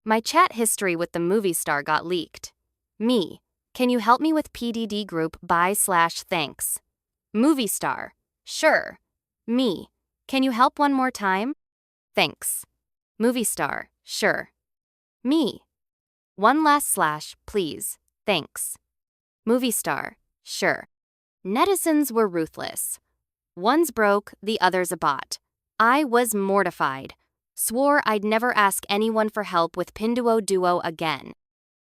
My chat history with the movie star got leaked. Me. Can you help me with PDD group bye/thanks? Movie star. Sure. Me. Can you help one more time? Thanks. Movie star. Sure. Me. One last slash, please. Thanks. Movie star. Sure. Netizens were ruthless. One's broke, the other's a bot. I was mortified. Swore I'd never ask anyone for help with Pinduoduo again.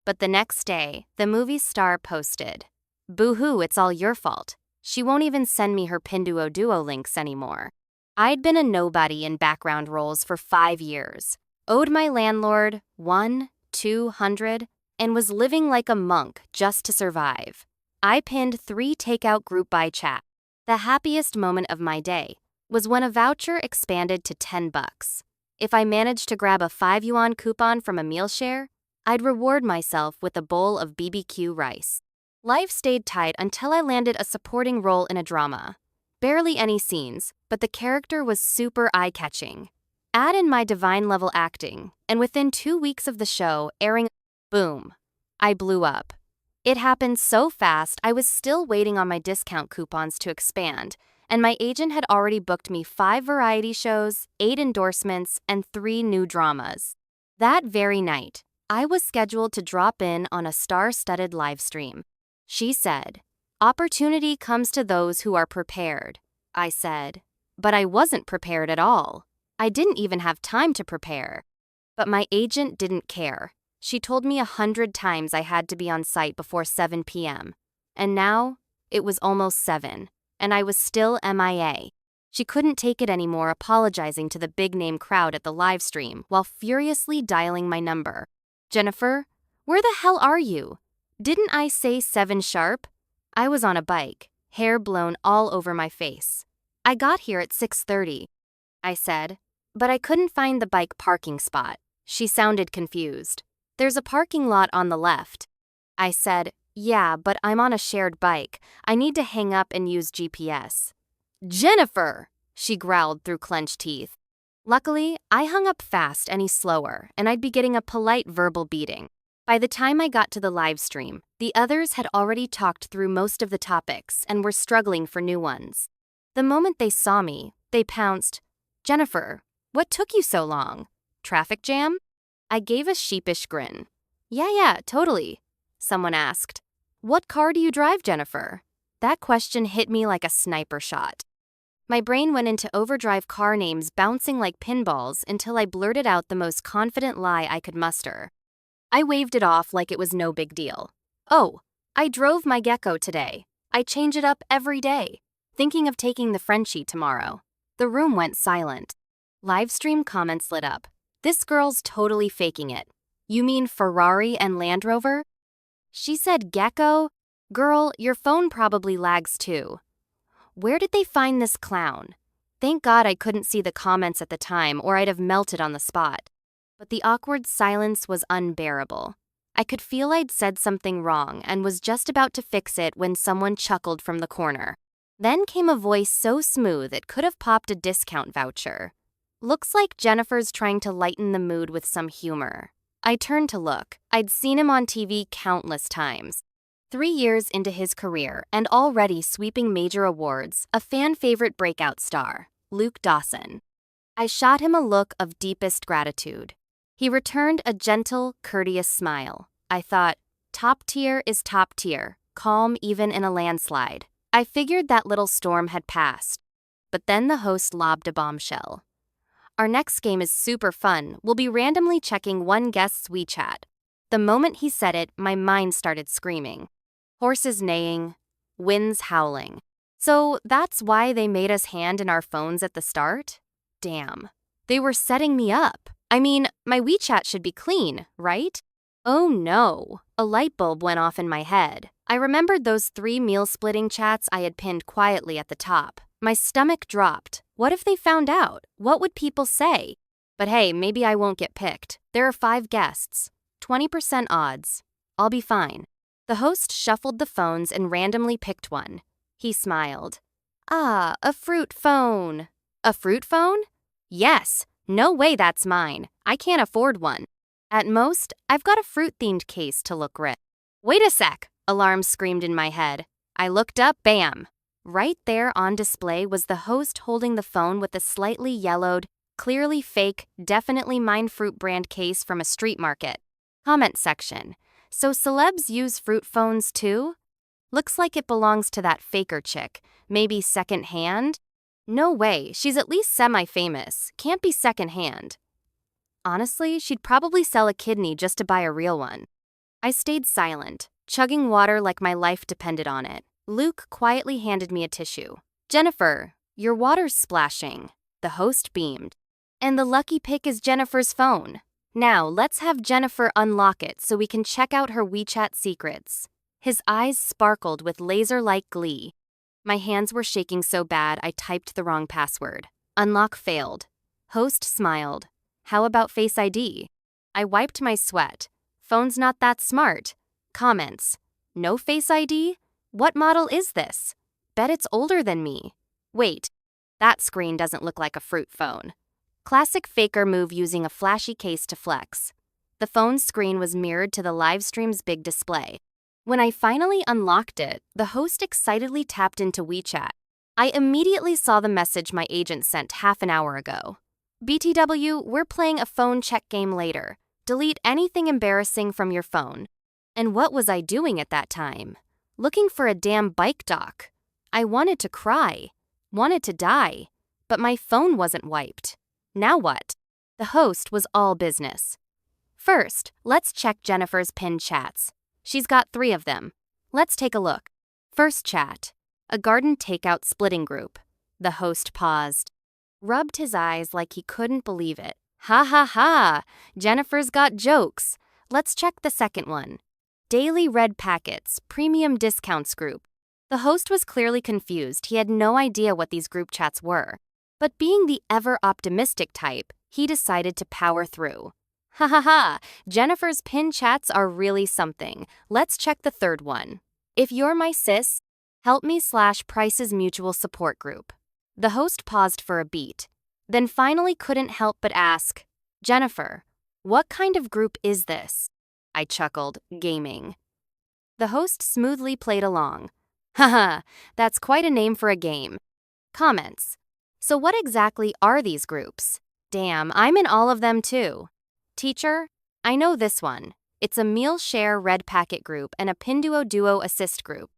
But the next day, the movie star posted, "Boo-hoo, it's all your fault. She won't even send me her Pinduoduo links anymore." I'd been a nobody in background roles for 5 years, owed my landlord 200, and was living like a monk just to survive. I pinned 3 takeout group by chat. The happiest moment of my day was when a voucher expanded to $10. If I managed to grab a 5 yuan coupon from a meal share, I'd reward myself with a bowl of BBQ rice. Life stayed tight until I landed a supporting role in a drama. Barely any scenes, but the character was super eye-catching. Add in my divine-level acting, and within 2 weeks of the show airing, boom, I blew up. It happened so fast, I was still waiting on my discount coupons to expand, and my agent had already booked me 5 variety shows, 8 endorsements, and 3 new dramas. That very night, I was scheduled to drop in on a star-studded livestream. She said, "Opportunity comes to those who are prepared." I said, "But I wasn't prepared at all. I didn't even have time to prepare." But my agent didn't care. She told me 100 times I had to be on site before 7 p.m. And now, it was almost 7, and I was still MIA. She couldn't take it anymore, apologizing to the big-name crowd at the live stream while furiously dialing my number. "Jennifer, where the hell are you? Didn't I say 7 sharp?" I was on a bike, hair blown all over my face. "I got here at 6:30. I said, but I couldn't find the bike parking spot. She sounded confused. "There's a parking lot on the left." I said, "Yeah, but I'm on a shared bike. I need to hang up and use GPS. "Jennifer!" she growled through clenched teeth. Luckily, I hung up fast any slower, and I'd be getting a polite verbal beating. By the time I got to the live stream, the others had already talked through most of the topics and were struggling for new ones. The moment they saw me, they pounced, "Jennifer, what took you so long? Traffic jam?" I gave a sheepish grin. Yeah, totally." Someone asked, "What car do you drive, Jennifer?" That question hit me like a sniper shot. My brain went into overdrive, car names bouncing like pinballs until I blurted out the most confident lie I could muster. I waved it off like it was no big deal. "Oh, I drove my Gecko today. I change it up every day. Thinking of taking the Frenchie tomorrow." The room went silent. Livestream comments lit up. "This girl's totally faking it. You mean Ferrari and Land Rover?" She said Gecko? Girl, your phone probably lags too. Where did they find this clown? Thank God I couldn't see the comments at the time, or I'd have melted on the spot. But the awkward silence was unbearable. I could feel I'd said something wrong and was just about to fix it when someone chuckled from the corner. Then came a voice so smooth it could have popped a discount voucher. "Looks like Jennifer's trying to lighten the mood with some humor." I turned to look. I'd seen him on TV countless times. 3 years into his career and already sweeping major awards, a fan-favorite breakout star, Luke Dawson. I shot him a look of deepest gratitude. He returned a gentle, courteous smile. I thought, top tier is top tier, calm even in a landslide. I figured that little storm had passed. But then the host lobbed a bombshell. "Our next game is super fun. We'll be randomly checking one guest's WeChat." The moment he said it, my mind started screaming. Horses neighing, winds howling. So that's why they made us hand in our phones at the start? Damn. They were setting me up. I mean, my WeChat should be clean, right? Oh no. A light bulb went off in my head. I remembered those 3 meal-splitting chats I had pinned quietly at the top. My stomach dropped. What if they found out? What would people say? But hey, maybe I won't get picked. There are 5 guests. 20% odds. I'll be fine. The host shuffled the phones and randomly picked one. He smiled. "Ah, a fruit phone." "A fruit phone?" "Yes. No way that's mine. I can't afford one." At most, I've got a fruit-themed case to look rich. Wait a sec, alarm screamed in my head. I looked up, bam! Right there on display was the host holding the phone with the slightly yellowed, clearly fake, definitely mine fruit brand case from a street market. Comment section. So celebs use fruit phones too? Looks like it belongs to that faker chick. Maybe second-hand? No way, she's at least semi-famous. Can't be second-hand. Honestly, she'd probably sell a kidney just to buy a real one. I stayed silent, chugging water like my life depended on it. Luke quietly handed me a tissue. Jennifer, your water's splashing. The host beamed. And the lucky pick is Jennifer's phone. Now, let's have Jennifer unlock it so we can check out her WeChat secrets. His eyes sparkled with laser-like glee. My hands were shaking so bad I typed the wrong password. Unlock failed. Host smiled. How about Face ID? I wiped my sweat. Phone's not that smart. Comments. No Face ID? What model is this? Bet it's older than me. Wait, that screen doesn't look like a fruit phone. Classic faker move using a flashy case to flex. The phone's screen was mirrored to the live stream's big display. When I finally unlocked it, the host excitedly tapped into WeChat. I immediately saw the message my agent sent half an hour ago. BTW, we're playing a phone check game later. Delete anything embarrassing from your phone. And what was I doing at that time? Looking for a damn bike dock. I wanted to cry. Wanted to die. But my phone wasn't wiped. Now what? The host was all business. First, let's check Jennifer's pinned chats. She's got 3 of them. Let's take a look. First chat. A garden takeout splitting group. The host paused. Rubbed his eyes like he couldn't believe it. Ha ha ha! Jennifer's got jokes. Let's check the second one. Daily Red Packets, Premium Discounts Group. The host was clearly confused. He had no idea what these group chats were. But being the ever-optimistic type, he decided to power through. Ha ha ha! Jennifer's pinned chats are really something. Let's check the third one. If you're my sis, help me / Price's Mutual Support Group. The host paused for a beat, then finally couldn't help but ask, Jennifer, what kind of group is this? I chuckled, gaming. The host smoothly played along. Haha, that's quite a name for a game. Comments. So what exactly are these groups? Damn, I'm in all of them too. Teacher, I know this one. It's a meal share red packet group and a Pinduo Duo assist group.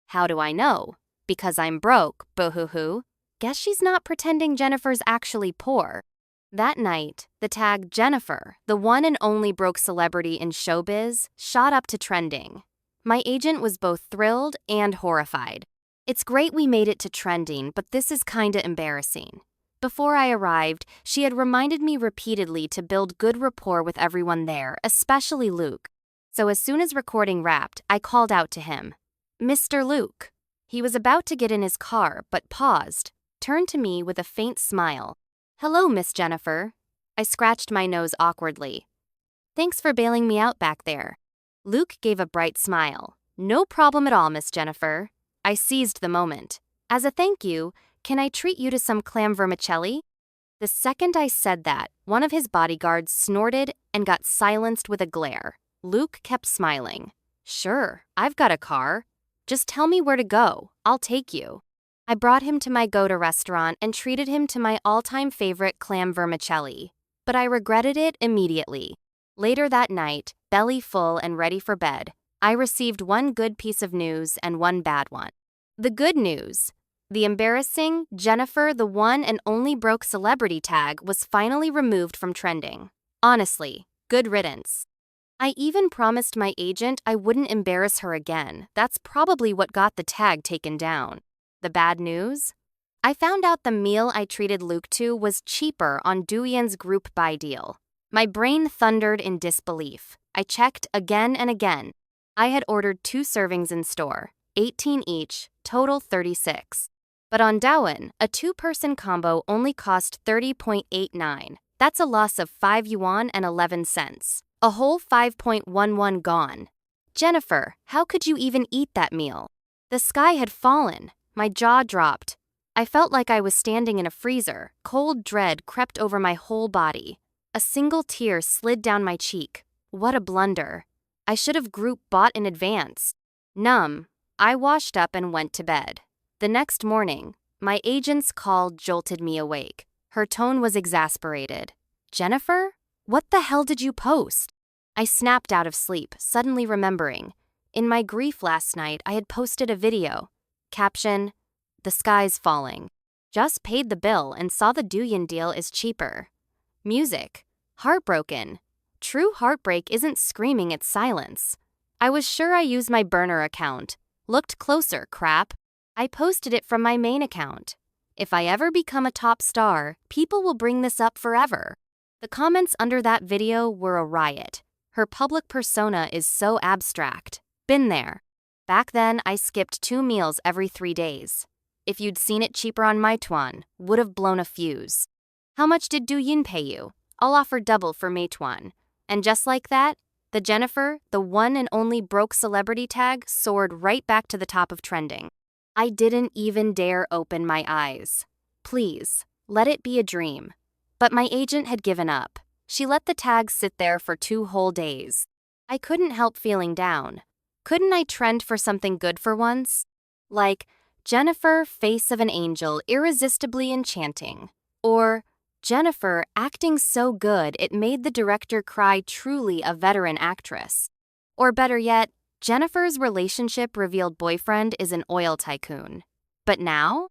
How do I know? Because I'm broke, boo-hoo-hoo. Guess she's not pretending Jennifer's actually poor. That night, the tag Jennifer, the one and only broke celebrity in showbiz, shot up to trending. My agent was both thrilled and horrified. It's great we made it to trending, but this is kinda embarrassing. Before I arrived, she had reminded me repeatedly to build good rapport with everyone there, especially Luke. So as soon as recording wrapped, I called out to him. Mr. Luke. He was about to get in his car, but paused, turned to me with a faint smile. Hello, Miss Jennifer. I scratched my nose awkwardly. Thanks for bailing me out back there. Luke gave a bright smile. No problem at all, Miss Jennifer. I seized the moment. As a thank you, can I treat you to some clam vermicelli? The second I said that, one of his bodyguards snorted and got silenced with a glare. Luke kept smiling. Sure, I've got a car. Just tell me where to go. I'll take you. I brought him to my go-to restaurant and treated him to my all-time favorite clam vermicelli. But I regretted it immediately. Later that night, belly full and ready for bed, I received one good piece of news and one bad one. The good news. The embarrassing, Jennifer, the one and only broke celebrity tag was finally removed from trending. Honestly, good riddance. I even promised my agent I wouldn't embarrass her again. That's probably what got the tag taken down. The bad news? I found out the meal I treated Luke to was cheaper on Douyien's group buy deal. My brain thundered in disbelief. I checked again and again. I had ordered 2 servings in store, 18 each, total 36. But on Douyin, a 2-person combo only cost 30.89. That's a loss of 5 yuan and 11 cents. A whole 5.11 gone. Jennifer, how could you even eat that meal? The sky had fallen. My jaw dropped. I felt like I was standing in a freezer. Cold dread crept over my whole body. A single tear slid down my cheek. What a blunder. I should have group bought in advance. Numb, I washed up and went to bed. The next morning, my agent's call jolted me awake. Her tone was exasperated. Jennifer? What the hell did you post? I snapped out of sleep, suddenly remembering. In my grief last night, I had posted a video. Caption, "The sky's falling. Just paid the bill and saw the Douyin deal is cheaper." Music, heartbroken. True heartbreak isn't screaming, it's silence. I was sure I used my burner account. Looked closer, crap. I posted it from my main account. If I ever become a top star, people will bring this up forever. The comments under that video were a riot. Her public persona is so abstract. Been there. Back then, I skipped 2 meals every 3 days. If you'd seen it cheaper on Meituan, would have blown a fuse. How much did Douyin pay you? I'll offer double for Meituan. And just like that, the Jennifer, the one and only broke celebrity tag, soared right back to the top of trending. I didn't even dare open my eyes. Please, let it be a dream. But my agent had given up. She let the tag sit there for 2 whole days. I couldn't help feeling down. Couldn't I trend for something good for once? Like, Jennifer, face of an angel, irresistibly enchanting. Or, Jennifer, acting so good it made the director cry, truly a veteran actress. Or better yet, Jennifer's relationship revealed boyfriend is an oil tycoon. But now?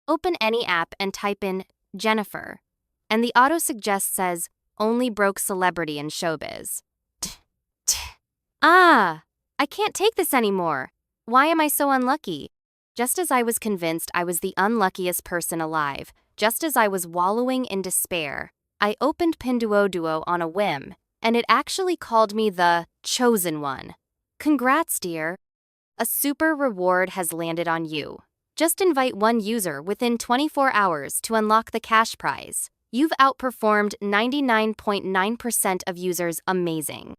Open any app and type in Jennifer, and the auto-suggest says, only broke celebrity in showbiz. I can't take this anymore. Why am I so unlucky? Just as I was convinced I was the unluckiest person alive, just as I was wallowing in despair, I opened Pinduoduo on a whim, and it actually called me the chosen one. Congrats, dear. A super reward has landed on you. Just invite 1 user within 24 hours to unlock the cash prize. You've outperformed 99.9% of users. Amazing.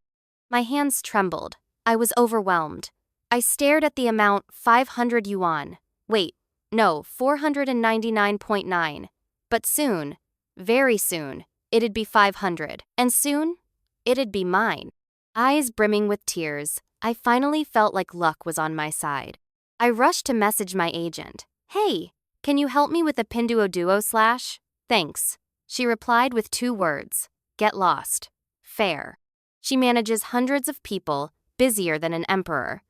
My hands trembled. I was overwhelmed. I stared at the amount, 500 yuan. Wait, no, 499.9. But soon, very soon, it'd be 500. And soon, it'd be mine. Eyes brimming with tears, I finally felt like luck was on my side. I rushed to message my agent. Hey, can you help me with a Pinduoduo / Thanks. She replied with 2 words. Get lost. Fair. She manages hundreds of people, busier than an emperor.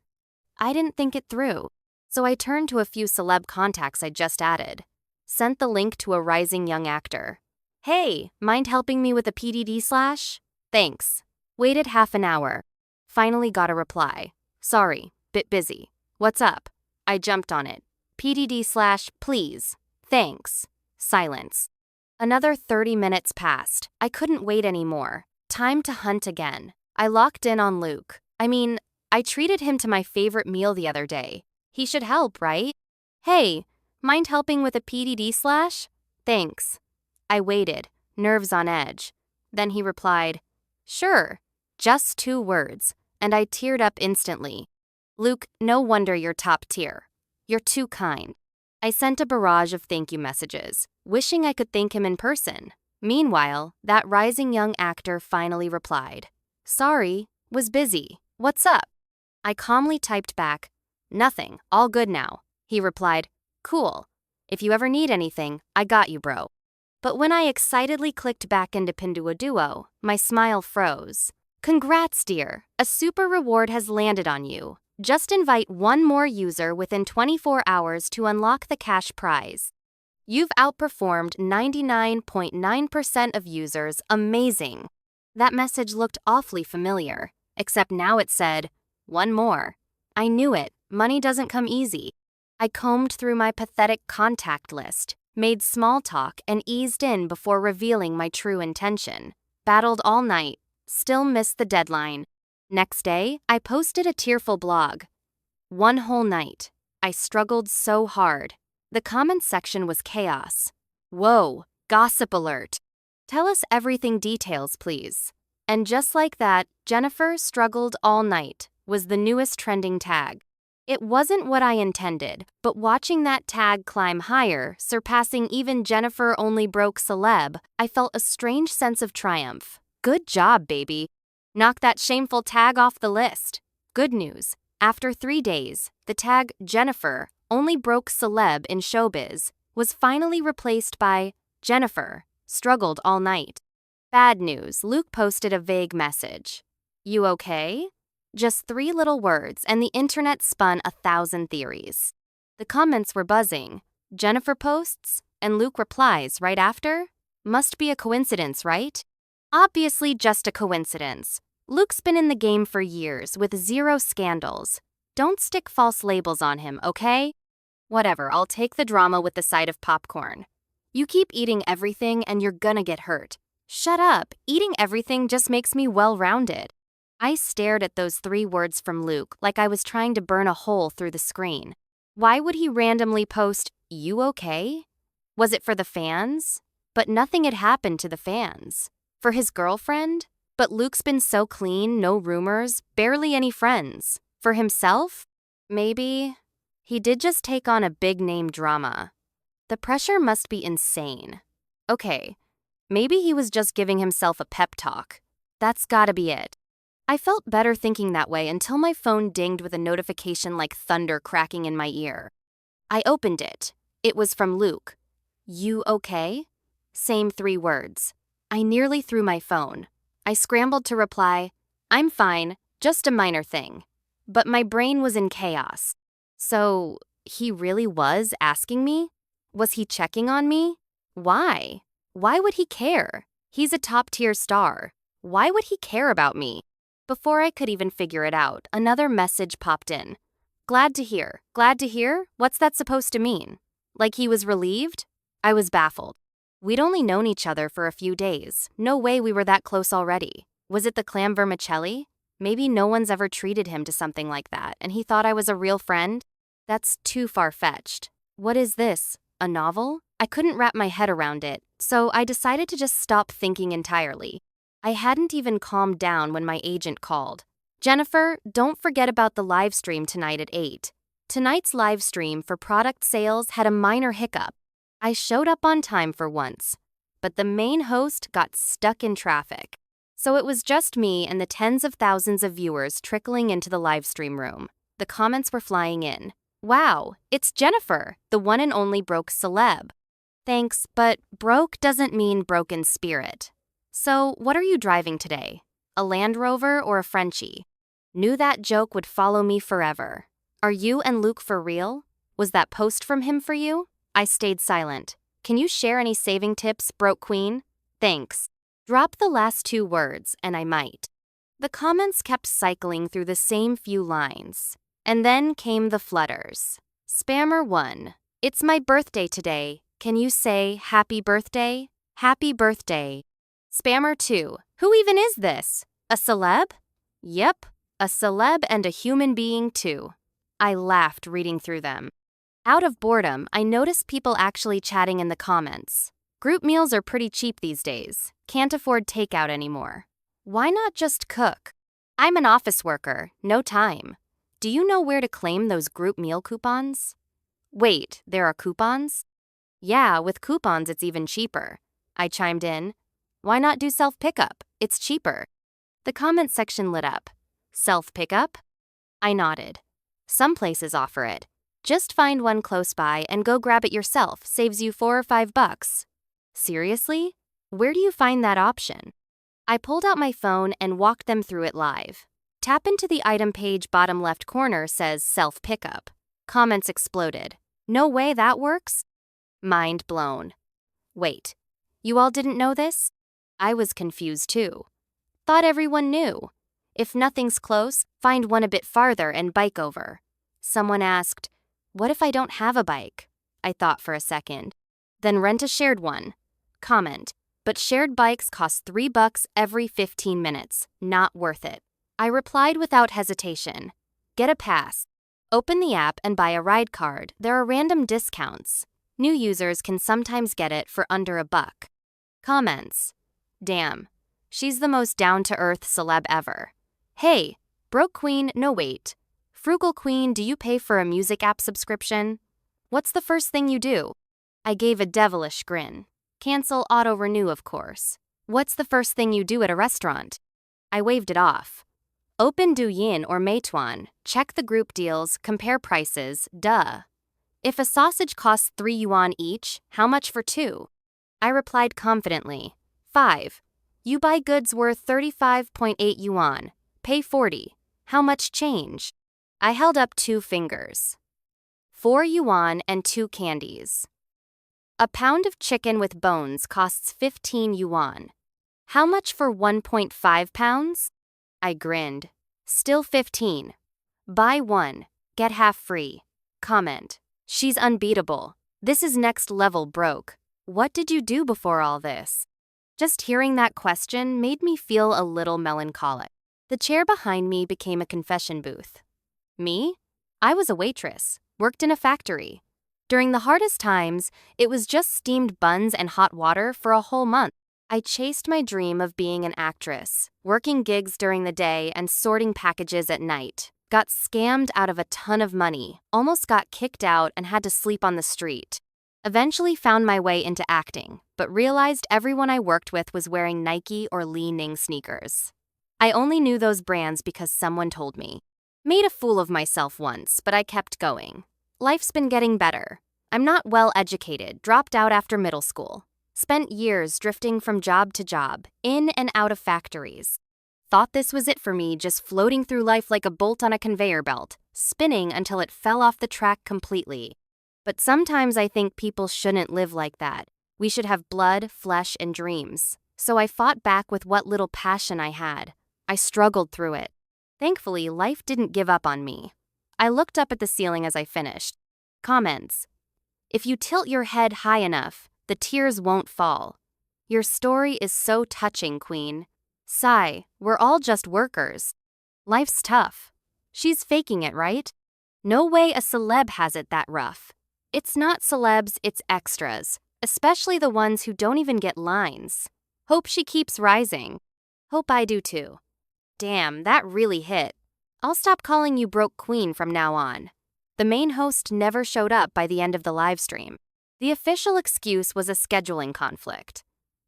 I didn't think it through, so I turned to a few celeb contacts I just added. Sent the link to a rising young actor. Hey, mind helping me with a PDD / Thanks. Waited half an hour. Finally got a reply. Sorry, bit busy. What's up? I jumped on it. PDD / please. Thanks. Silence. Another 30 minutes passed. I couldn't wait anymore. Time to hunt again. I locked in on Luke. I treated him to my favorite meal the other day. He should help, right? Hey, mind helping with a PDD / Thanks. I waited, nerves on edge. Then he replied, sure. Just 2 words, and I teared up instantly. Luke, no wonder you're top tier. You're too kind. I sent a barrage of thank you messages, wishing I could thank him in person. Meanwhile, that rising young actor finally replied. Sorry, was busy. What's up? I calmly typed back, nothing, all good now. He replied, cool. If you ever need anything, I got you, bro. But when I excitedly clicked back into Pinduoduo, my smile froze. Congrats, dear. A super reward has landed on you. Just invite 1 more user within 24 hours to unlock the cash prize. You've outperformed 99.9% of users. Amazing. That message looked awfully familiar, except now it said, 1 more. I knew it. Money doesn't come easy. I combed through my pathetic contact list, made small talk, and eased in before revealing my true intention. Battled all night. Still missed the deadline. Next day, I posted a tearful blog. 1 whole night. I struggled so hard. The comments section was chaos. Whoa, gossip alert. Tell us everything details, please. And just like that, Jennifer struggled all night was the newest trending tag. It wasn't what I intended, but watching that tag climb higher, surpassing even Jennifer only broke celeb, I felt a strange sense of triumph. Good job, baby. Knock that shameful tag off the list. Good news. After 3 days, the tag Jennifer, only broke celeb in showbiz, was finally replaced by Jennifer, struggled all night. Bad news. Luke posted a vague message. You okay? Just 3 little words, and the internet spun 1,000 theories. The comments were buzzing. Jennifer posts, and Luke replies right after? Must be a coincidence, right? Obviously just a coincidence. Luke's been in the game for years with 0 scandals. Don't stick false labels on him, okay? Whatever, I'll take the drama with the side of popcorn. You keep eating everything and you're gonna get hurt. Shut up, eating everything just makes me well-rounded. I stared at those 3 words from Luke like I was trying to burn a hole through the screen. Why would he randomly post, "You okay?" Was it for the fans? But nothing had happened to the fans. For his girlfriend? But Luke's been so clean, no rumors, barely any friends. For himself? Maybe. He did just take on a big-name drama. The pressure must be insane. Okay, maybe he was just giving himself a pep talk. That's gotta be it. I felt better thinking that way until my phone dinged with a notification like thunder cracking in my ear. I opened it. It was from Luke. You okay? Same 3 words. I nearly threw my phone. I scrambled to reply, I'm fine, just a minor thing. But my brain was in chaos. So, he really was asking me? Was he checking on me? Why? Why would he care? He's a top-tier star. Why would he care about me? Before I could even figure it out, another message popped in. Glad to hear. Glad to hear? What's that supposed to mean? Like he was relieved? I was baffled. We'd only known each other for a few days. No way we were that close already. Was it the clam vermicelli? Maybe no one's ever treated him to something like that, and he thought I was a real friend? That's too far-fetched. What is this? A novel? I couldn't wrap my head around it, so I decided to just stop thinking entirely. I hadn't even calmed down when my agent called. Jennifer, don't forget about the live stream tonight at 8. Tonight's live stream for product sales had a minor hiccup. I showed up on time for once, but the main host got stuck in traffic. So it was just me and the tens of thousands of viewers trickling into the livestream room. The comments were flying in. Wow, it's Jennifer, the one and only broke celeb. Thanks, but broke doesn't mean broken spirit. So, what are you driving today? A Land Rover or a Frenchie? Knew that joke would follow me forever. Are you and Luke for real? Was that post from him for you? I stayed silent. Can you share any saving tips, broke queen? Thanks. Drop the last 2 words, and I might. The comments kept cycling through the same few lines. And then came the flutters. Spammer 1. It's my birthday today. Can you say happy birthday? Happy birthday. Spammer 2. Who even is this? A celeb? Yep, a celeb and a human being too. I laughed reading through them. Out of boredom, I noticed people actually chatting in the comments. Group meals are pretty cheap these days. Can't afford takeout anymore. Why not just cook? I'm an office worker, no time. Do you know where to claim those group meal coupons? Wait, there are coupons? Yeah, with coupons it's even cheaper. I chimed in. Why not do self-pickup? It's cheaper. The comment section lit up. Self-pickup? I nodded. Some places offer it. Just find one close by and go grab it yourself, saves you $4 or $5. Seriously? Where do you find that option? I pulled out my phone and walked them through it live. Tap into the item page bottom left corner says self-pickup. Comments exploded. No way that works? Mind blown. Wait, you all didn't know this? I was confused too. Thought everyone knew. If nothing's close, find one a bit farther and bike over. Someone asked, what if I don't have a bike? I thought for a second. Then rent a shared one. Comment, but shared bikes cost $3 every 15 minutes. Not worth it. I replied without hesitation. Get a pass. Open the app and buy a ride card. There are random discounts. New users can sometimes get it for under $1. Comments. Damn. She's the most down-to-earth celeb ever. Hey, broke queen, no wait. Frugal queen, do you pay for a music app subscription? What's the first thing you do? I gave a devilish grin. Cancel auto-renew, of course. What's the first thing you do at a restaurant? I waved it off. Open Douyin or Meituan, check the group deals, compare prices, duh. If a sausage costs 3 yuan each, how much for 2? I replied confidently, 5. You buy goods worth 35.8 yuan, pay 40. How much change? I held up 2 fingers. 4 yuan and 2 candies. A pound of chicken with bones costs 15 yuan. How much for 1.5 pounds? I grinned. Still 15. Buy 1, get half free. Comment. She's unbeatable. This is next level broke. What did you do before all this? Just hearing that question made me feel a little melancholic. The chair behind me became a confession booth. Me? I was a waitress, worked in a factory. During the hardest times, it was just steamed buns and hot water for a whole month. I chased my dream of being an actress, working gigs during the day and sorting packages at night. Got scammed out of a ton of money, almost got kicked out and had to sleep on the street. Eventually found my way into acting, but realized everyone I worked with was wearing Nike or Li Ning sneakers. I only knew those brands because someone told me. Made a fool of myself once, but I kept going. Life's been getting better. I'm not well educated, dropped out after middle school. Spent years drifting from job to job, in and out of factories. Thought this was it for me, just floating through life like a bolt on a conveyor belt, spinning until it fell off the track completely. But sometimes I think people shouldn't live like that. We should have blood, flesh, and dreams. So I fought back with what little passion I had. I struggled through it. Thankfully, life didn't give up on me. I looked up at the ceiling as I finished. Comments. If you tilt your head high enough, the tears won't fall. Your story is so touching, Queen. Sigh, we're all just workers. Life's tough. She's faking it, right? No way a celeb has it that rough. It's not celebs, it's extras, especially the ones who don't even get lines. Hope she keeps rising. Hope I do too. Damn, that really hit. I'll stop calling you Broke Queen from now on. The main host never showed up by the end of the live stream. The official excuse was a scheduling conflict.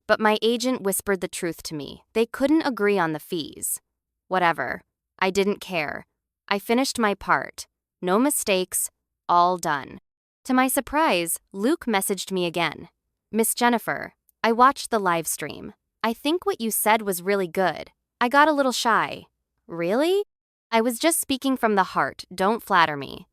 But my agent whispered the truth to me. They couldn't agree on the fees. Whatever. I didn't care. I finished my part. No mistakes. All done. To my surprise, Luke messaged me again. Miss Jennifer, I watched the live stream. I think what you said was really good. I got a little shy. Really? I was just speaking from the heart, don't flatter me.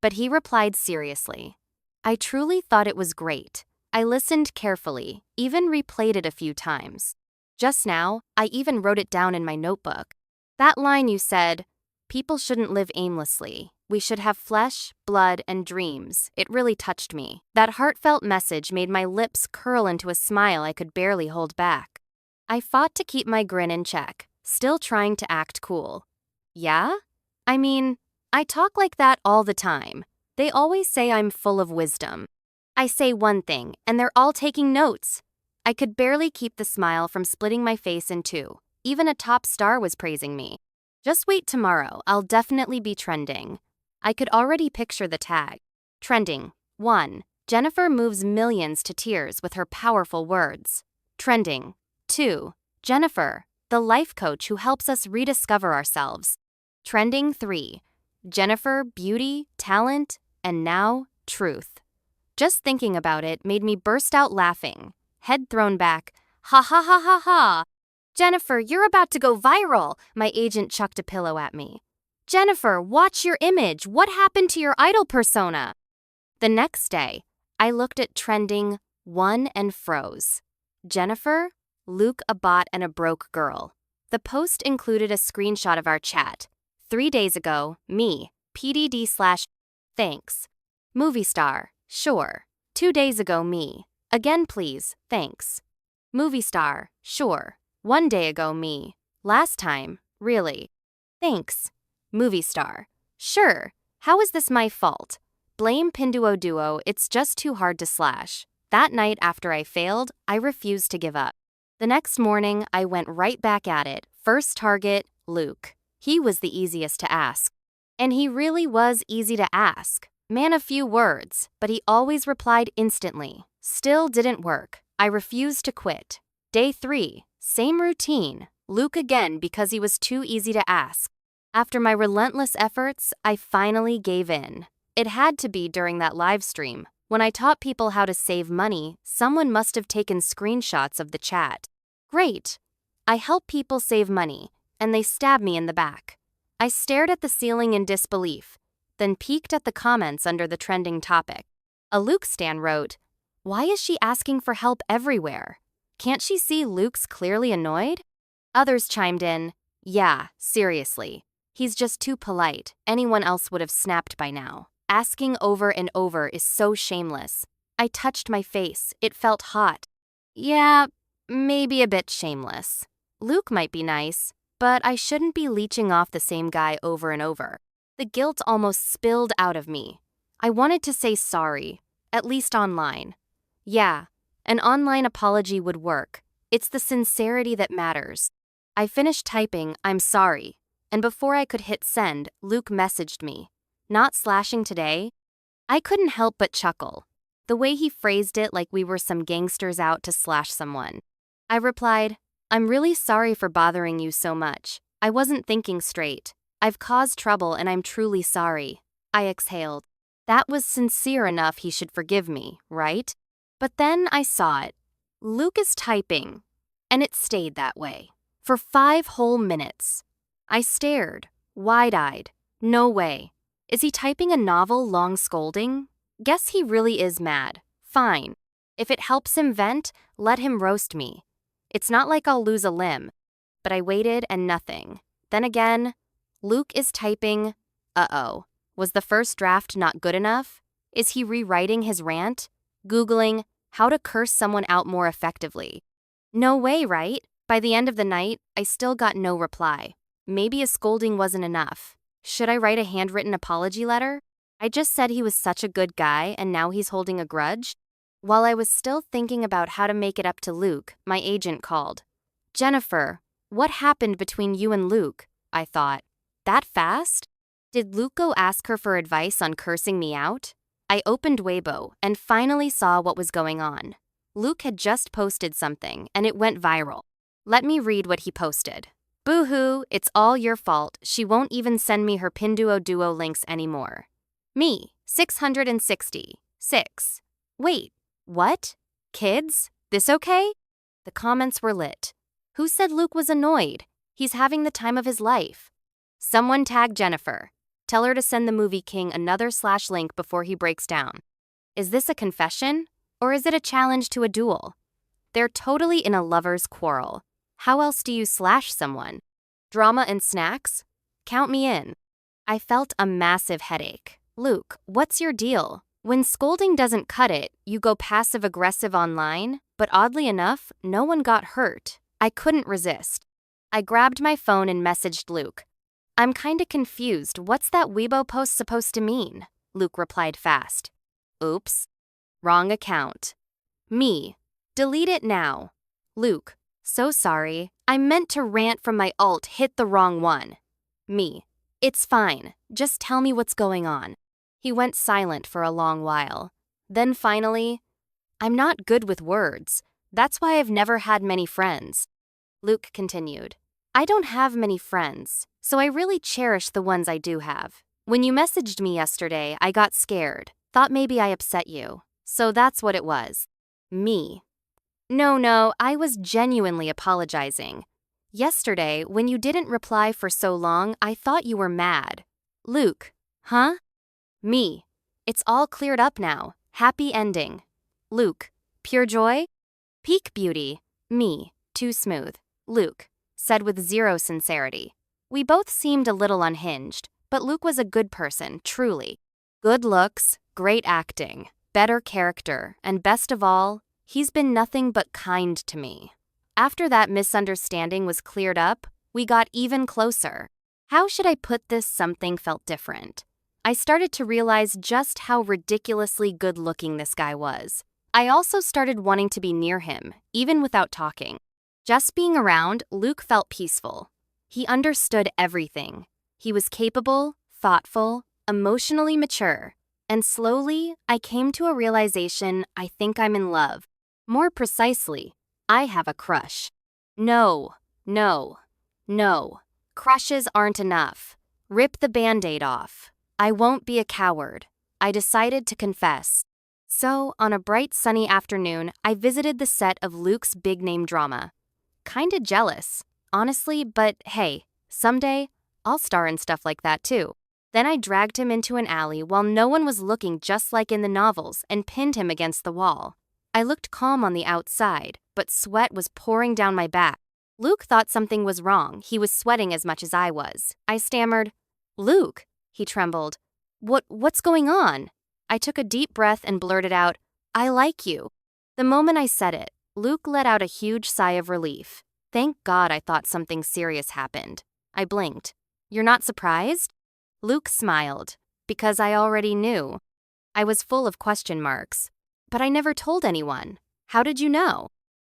But he replied seriously. I truly thought it was great. I listened carefully, even replayed it a few times. Just now, I even wrote it down in my notebook. That line you said, people shouldn't live aimlessly. We should have flesh, blood, and dreams. It really touched me. That heartfelt message made my lips curl into a smile I could barely hold back. I fought to keep my grin in check, still trying to act cool. Yeah? I mean, I talk like that all the time. They always say I'm full of wisdom. I say one thing, and they're all taking notes. I could barely keep the smile from splitting my face in two. Even a top star was praising me. Just wait tomorrow, I'll definitely be trending. I could already picture the tag. Trending. 1. Jennifer moves millions to tears with her powerful words. Trending. 2. Jennifer, the life coach who helps us rediscover ourselves. Trending. 3. Jennifer, beauty, talent, and now, truth. Just thinking about it made me burst out laughing, head thrown back. Ha ha ha ha ha! Jennifer, you're about to go viral, my agent chucked a pillow at me. Jennifer, watch your image. What happened to your idol persona? The next day, I looked at trending 1 and froze. Jennifer, Luke a bot and a broke girl. The post included a screenshot of our chat. 3 days ago, me, PDD/thanks. Movie star, sure. 2 days ago, me. Again please, thanks. Movie star, sure. 1 day ago, me. Last time, really. Thanks. Movie star, sure. How is this my fault? Blame Pinduoduo, it's just too hard to slash. That night after I failed, I refused to give up. The next morning, I went right back at it. First target, Luke. He was the easiest to ask. And he really was easy to ask. Man of few words, but he always replied instantly. Still didn't work. I refused to quit. Day 3, same routine. Luke again because he was too easy to ask. After my relentless efforts, I finally gave in. It had to be during that live stream. When I taught people how to save money, someone must have taken screenshots of the chat. Great. I help people save money, and they stab me in the back. I stared at the ceiling in disbelief, then peeked at the comments under the trending topic. A Luke stan wrote, "Why is she asking for help everywhere? Can't she see Luke's clearly annoyed?" Others chimed in, "Yeah, seriously. He's just too polite. Anyone else would have snapped by now. Asking over and over is so shameless." I touched my face. It felt hot. Yeah, maybe a bit shameless. Luke might be nice, but I shouldn't be leeching off the same guy over and over. The guilt almost spilled out of me. I wanted to say sorry, at least online. Yeah, an online apology would work. It's the sincerity that matters. I finished typing, "I'm sorry," and before I could hit send, Luke messaged me. "Not slashing today?" I couldn't help but chuckle. The way he phrased it like we were some gangsters out to slash someone. I replied, "I'm really sorry for bothering you so much. I wasn't thinking straight. I've caused trouble and I'm truly sorry." I exhaled. That was sincere enough he should forgive me, right? But then I saw it. Luke is typing, and it stayed that way. For 5 whole minutes. I stared, wide-eyed. No way. Is he typing a novel long scolding? Guess he really is mad. Fine. If it helps him vent, let him roast me. It's not like I'll lose a limb. But I waited and nothing. Then again, Luke is typing, "Uh-oh. Was the first draft not good enough? Is he rewriting his rant? Googling how to curse someone out more effectively?" No way, right? By the end of the night, I still got no reply. Maybe a scolding wasn't enough. Should I write a handwritten apology letter? I just said he was such a good guy and now he's holding a grudge? While I was still thinking about how to make it up to Luke, my agent called. "Jennifer, what happened between you and Luke?" I thought. That fast? Did Luke go ask her for advice on cursing me out? I opened Weibo and finally saw what was going on. Luke had just posted something and it went viral. Let me read what he posted. "Boo-hoo, it's all your fault. She won't even send me her Pinduoduo links anymore. Me, 666. Wait, what? Kids? This okay?" The comments were lit. Who said Luke was annoyed? He's having the time of his life. Someone tag Jennifer. Tell her to send the movie king another /link before he breaks down. Is this a confession? Or is it a challenge to a duel? They're totally in a lover's quarrel. How else do you slash someone? Drama and snacks? Count me in. I felt a massive headache. Luke, what's your deal? When scolding doesn't cut it, you go passive-aggressive online, but oddly enough, no one got hurt. I couldn't resist. I grabbed my phone and messaged Luke. "I'm kinda confused. What's that Weibo post supposed to mean?" Luke replied fast. "Oops. Wrong account." Me. "Delete it now." Luke. "So sorry. I meant to rant from my alt, hit the wrong one." Me. "It's fine. Just tell me what's going on." He went silent for a long while. Then finally, "I'm not good with words. That's why I've never had many friends." Luke continued. "I don't have many friends, so I really cherish the ones I do have. When you messaged me yesterday, I got scared. Thought maybe I upset you. So that's what it was." Me. No, I was genuinely apologizing. Yesterday, when you didn't reply for so long, I thought you were mad." Luke. Huh? Me. "It's all cleared up now. Happy ending." Luke. "Pure joy?" Peak beauty. Me. Too smooth. Luke. Said with zero sincerity. We both seemed a little unhinged, but Luke was a good person, truly. Good looks, great acting, better character, and best of all, he's been nothing but kind to me. After that misunderstanding was cleared up, we got even closer. How should I put this? Something felt different. I started to realize just how ridiculously good-looking this guy was. I also started wanting to be near him, even without talking. Just being around, Luke felt peaceful. He understood everything. He was capable, thoughtful, emotionally mature. And slowly, I came to a realization I think I'm in love. More precisely, I have a crush. No, No, crushes aren't enough. Rip the band-aid off. I won't be a coward. I decided to confess. So, on a bright sunny afternoon, I visited the set of Luke's big-name drama. Kinda jealous, honestly, but hey, someday, I'll star in stuff like that too. Then I dragged him into an alley while no one was looking, just like in the novels, and pinned him against the wall. I looked calm on the outside, but sweat was pouring down my back. Luke thought something was wrong. He was sweating as much as I was. I stammered, "Luke," he trembled. What's going on?" I took a deep breath and blurted out, "I like you." The moment I said it, Luke let out a huge sigh of relief. Thank God, I thought something serious happened. I blinked. "You're not surprised?" Luke smiled, because I already knew. I was full of question marks. "But I never told anyone. How did you know?"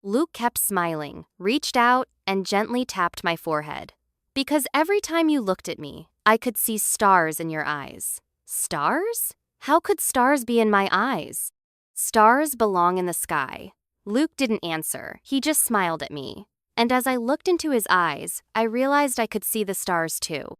Luke kept smiling, reached out, and gently tapped my forehead. "Because every time you looked at me, I could see stars in your eyes." Stars? How could stars be in my eyes? "Stars belong in the sky." Luke didn't answer. He just smiled at me. And as I looked into his eyes, I realized I could see the stars too.